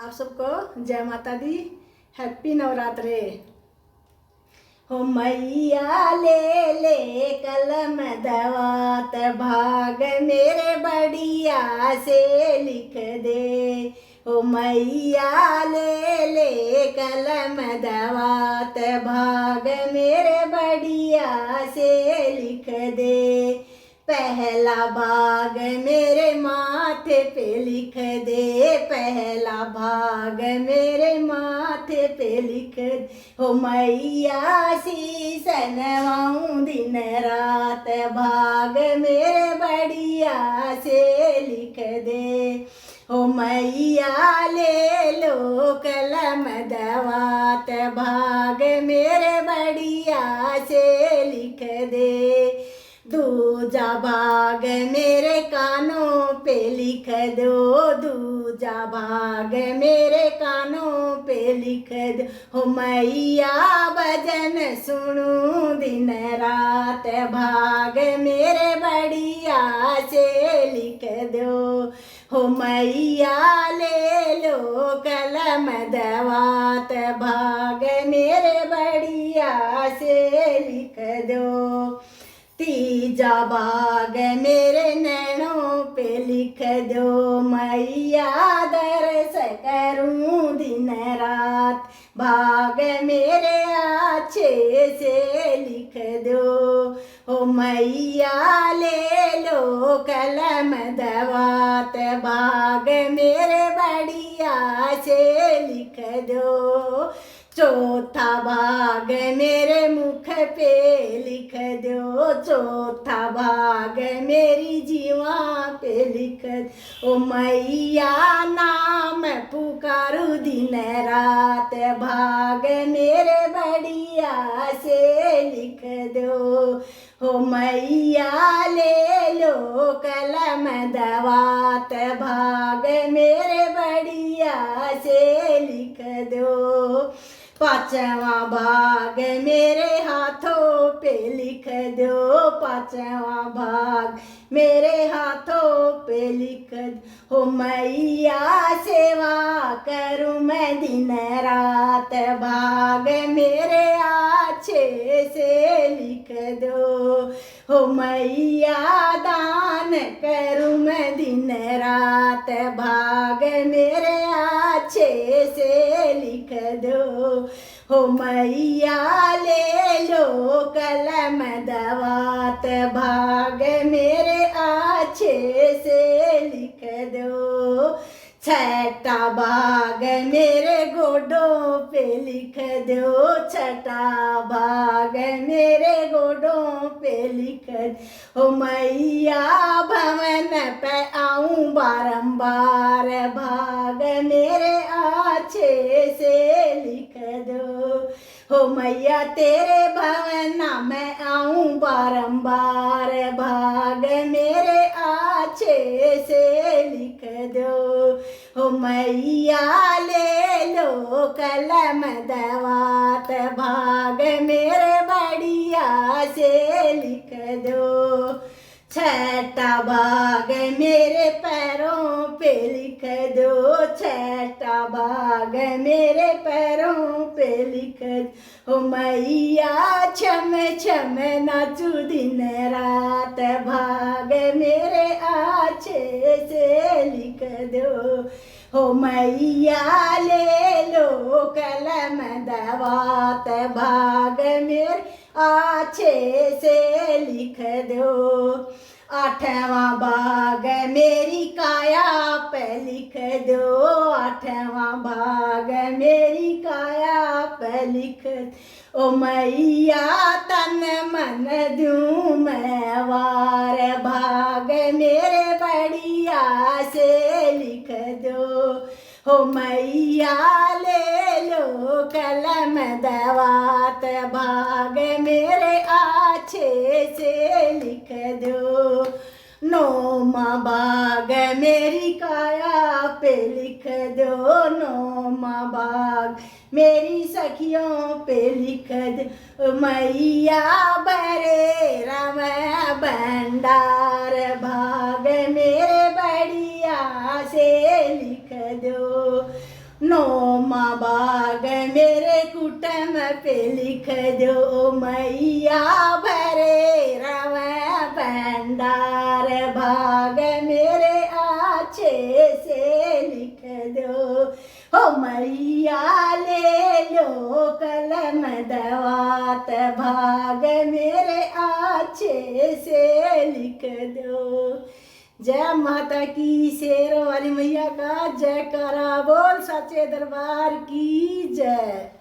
आप सबको जय माता दी, हैप्पी नवरात्रे। हो मैया ले ले कलम दवात भाग मेरे बढ़िया से लिख दे। हो मैया ले ले कलम दवात भाग मेरे बढ़िया से लिख दे। पहला भाग मेरे माथे पे लिख दे, पहला भाग मेरे माथे पे लिख दे। हो मैया शीश नवाऊं दिन रात भाग मेरे बढ़िया से लिख दे। हो मैया ले लो कलम दवात भाग मेरे बढ़िया से लिख दे। दूजा भाग मेरे कानों पे लिख दो, दूजा भाग मेरे कानों पे लिख दो। हो मैया भजन सुनूं दिन रात भाग मेरे बढ़िया से लिख दो। हो मैया ले लो कलम दवात भाग मेरे बढ़िया से लिख दो। तीजा भाग मेरे नैनों पे लिख दो, मैया दर्श करूं दिन रात भाग मेरे अच्छे से लिख दो। हो मैया ले लो कलम दवात भाग मेरे बढ़िया से लिख दो। चौथा भाग मेरे मुख पे लिख दो, चौथा भाग मेरी जीवा पे लिख दो। ओ मैया नाम पुकारू दिन रात भाग मेरे बढ़िया से लिख दो। हो मैया ले लो कलम दवात भाग मेरे बढ़िया से लिख दो। पांचवा भाग मेरे हाथों पे लिख दो, पांचवा भाग मेरे हाथों पे लिख दो। हो मैया सेवा करूं मैं दिन रात भाग मेरे अच्छे से लिख दो। हो मैया दान करूं मैं दिन रात भाग मेरे अच्छे से लिख दो। हो मैया ले लो कलम दवात भाग मेरे अच्छे से लिख दो। छठा भाग मेरे गोडों पे लिख दो, छठा भाग मेरे गोडों पे लिख दो। हो मैया भवन पे आऊं बारंबार भाग मेरे अच्छे से लिख दो। हो मैया तेरे भवन में आऊं बारंबार भाग मेरे अच्छे से लिख दो। हो मैया ले लो कलम दवात भाग मेरे बढ़िया से लिख दो। छठा भाग मेरे पैरों पे लिख दो, छठा भाग मेरे पैरों पे लिख दो। हो मैया छम छम नाचू दिन रात भाग मेरे अच्छे से लिख दो। हो मैया ले लो कलम दवात भाग मेरे अच्छे से लिख दो। आठवां भाग मेरी काया पे लिख दो, आठवां भाग मेरी काया पे लिख दो। ओ मैया तन मन दूं मैं वार भाग मेरे बढ़िया से लिख दो। हो मैया ले लो कलम दवात भाग मेरे अच्छे से लिख दो। नौमा भाग मेरी काया पे लिख दो, नौमा भाग मेरी सखियों पे लिख दो। मैया बरे रम भंडार भाग मेरे बढ़िया से लिख दो। नौमा बाग मेरे कुटम पे लिख दो मैया भरे रव भंडार भाग मेरे अच्छे से लिख दो हो मैया ले लो कलम दवात भाग मेरे अच्छे से लिख दो। जय माता की, शेरों वाली मैया का जयकारा बोल, सच्चे दरबार की जय।